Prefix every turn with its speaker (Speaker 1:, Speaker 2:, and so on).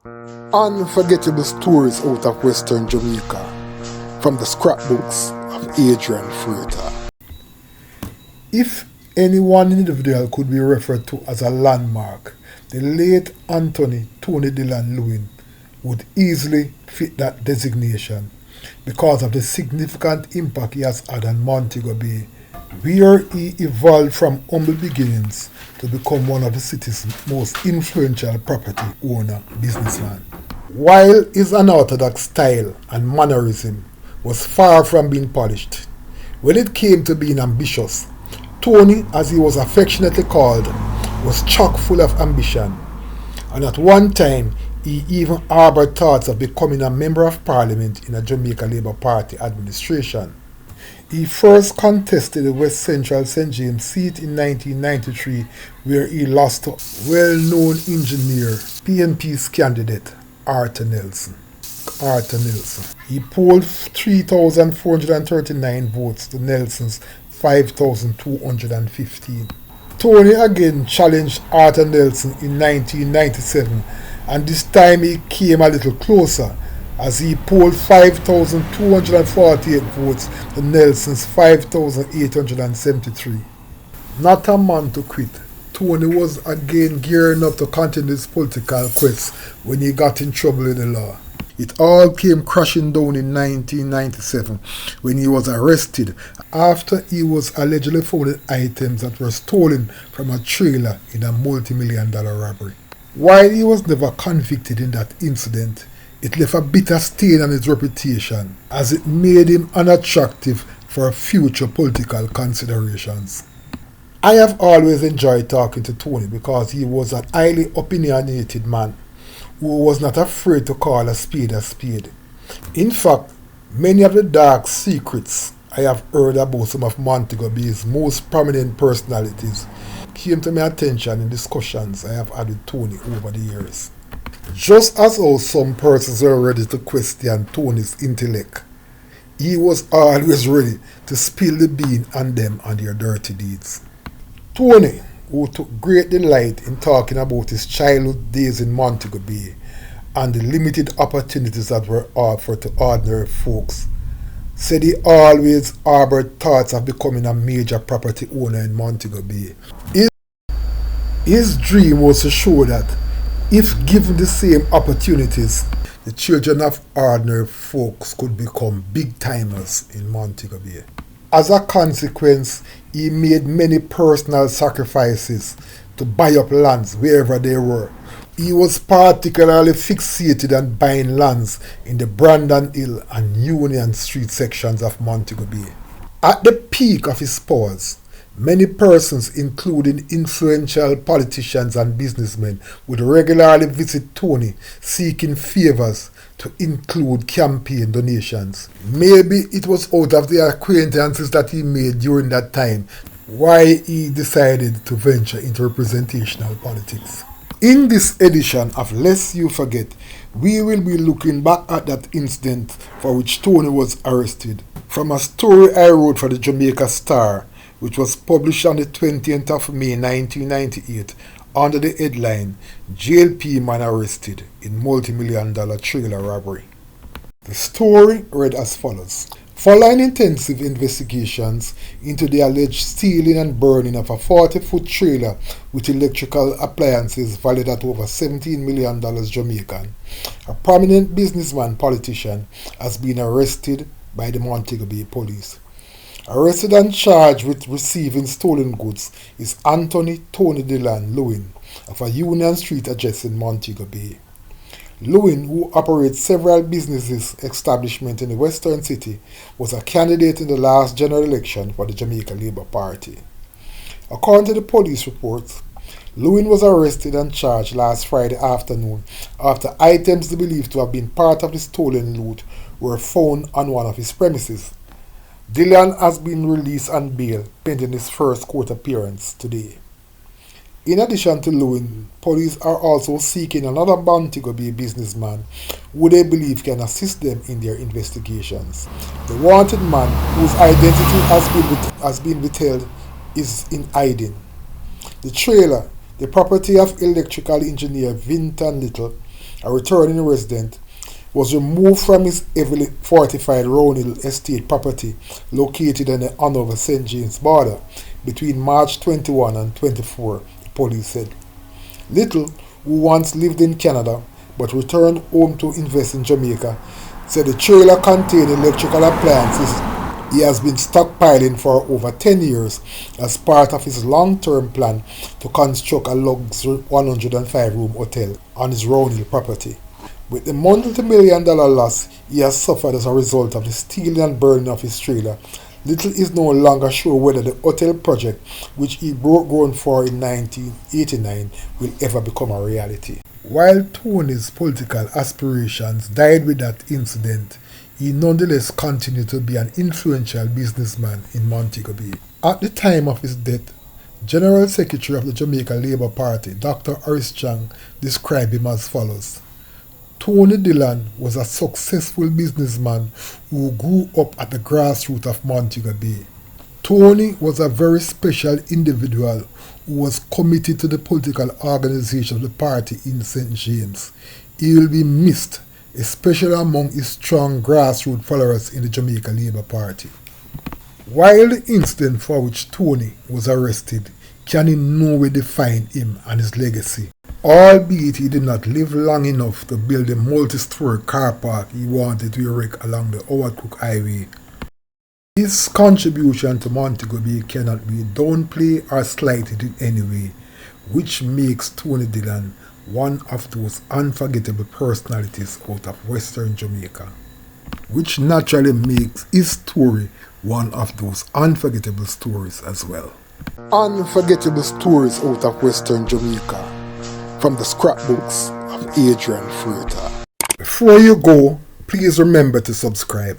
Speaker 1: Unforgettable stories out of Western Jamaica from the scrapbooks of Adrian Freighter. If any one individual could be referred to as a landmark, the late Anthony Tony Dillon Lewin would easily fit that designation because of the significant impact he has had on Montego Bay, where he evolved from humble beginnings to become one of the city's most influential property owner businessmen. While his unorthodox style and mannerism was far from being polished, when it came to being ambitious, Tony, as he was affectionately called, was chock full of ambition, and at one time he even harbored thoughts of becoming a member of parliament in a Jamaica Labour Party administration. He first contested the West Central St. James seat in 1993, where he lost to well-known engineer, PNP's candidate, Arthur Nelson. He polled 3,439 votes to Nelson's 5,215. Tony again challenged Arthur Nelson in 1997, and this time he came a little closer as he polled 5,248 votes to Nelson's 5,873. Not a man to quit, Tony was again gearing up to continue his political quest when he got in trouble with the law. It all came crashing down in 1997 when he was arrested after he was allegedly found with items that were stolen from a trailer in a multi-million-dollar robbery. While he was never convicted in that incident, it left a bitter stain on his reputation as it made him unattractive for future political considerations. I have always enjoyed talking to Tony because he was a highly opinionated man who was not afraid to call a spade a spade. In fact, many of the dark secrets I have heard about some of Montego Bay's most prominent personalities came to my attention in discussions I have had with Tony over the years. Just as how some persons were ready to question Tony's intellect, he was always ready to spill the bean on them and their dirty deeds. Tony, who took great delight in talking about his childhood days in Montego Bay and the limited opportunities that were offered to ordinary folks, said he always harbored thoughts of becoming a major property owner in Montego Bay. His dream was to show that if given the same opportunities, the children of ordinary folks could become big timers in Montego Bay. As a consequence, he made many personal sacrifices to buy up lands wherever they were. He was particularly fixated on buying lands in the Brandon Hill and Union Street sections of Montego Bay. At the peak of his powers, many persons, including influential politicians and businessmen, would regularly visit Tony seeking favors to include campaign donations. Maybe it was out of the acquaintances that he made during that time why he decided to venture into representational politics. In this edition of Lest You Forget, we will be looking back at that incident for which Tony was arrested, from a story I wrote for the Jamaica Star, which was published on the 20th of May 1998 under the headline, JLP Man Arrested in Multi-Million-Dollar Trailer Robbery. The story read as follows. Following intensive investigations into the alleged stealing and burning of a 40-foot trailer with electrical appliances valued at over $17 million Jamaican, a prominent businessman politician has been arrested by the Montego Bay police. Arrested and charged with receiving stolen goods is Anthony Tony Dillon Lewin of a Union Street address in Montego Bay. Lewin, who operates several business establishments in the Western City, was a candidate in the last general election for the Jamaica Labour Party. According to the police reports, Lewin was arrested and charged last Friday afternoon after items believed to have been part of the stolen loot were found on one of his premises. Dillon has been released on bail pending his first court appearance today. In addition to Lewin, police are also seeking another Montego Bay businessman who they believe can assist them in their investigations. The wanted man, whose identity has been withheld, is in hiding. The trailer, the property of electrical engineer Vinton Little, a returning resident, was removed from his heavily fortified Roundhill estate property located on the Hanover St. James border between March 21 and 24, the police said. Little, who once lived in Canada but returned home to invest in Jamaica, said the trailer contained electrical appliances he has been stockpiling for over 10 years as part of his long-term plan to construct a luxury 105-room hotel on his Roundhill property. With the multi-million-dollar loss he has suffered as a result of the stealing and burning of his trailer, Little is no longer sure whether the hotel project, which he broke ground for in 1989, will ever become a reality. While Tony's political aspirations died with that incident, he nonetheless continued to be an influential businessman in Montego Bay. At the time of his death, General Secretary of the Jamaica Labour Party, Dr. Horace Chang, described him as follows. Tony Dillon was a successful businessman who grew up at the grassroots of Montego Bay. Tony was a very special individual who was committed to the political organization of the party in St. James. He will be missed, especially among his strong grassroots followers in the Jamaica Labour Party. While the incident for which Tony was arrested can in no way define him and his legacy, albeit he did not live long enough to build the multi-story car park he wanted to erect along the Howard Cook Highway, his contribution to Montego Bay cannot be downplayed or slighted in any way, which makes Tony Dillon one of those unforgettable personalities out of Western Jamaica, which naturally makes his story one of those unforgettable stories as well. Unforgettable stories out of Western Jamaica from the scrapbooks of Adrian Freighter. Before you go, please remember to subscribe.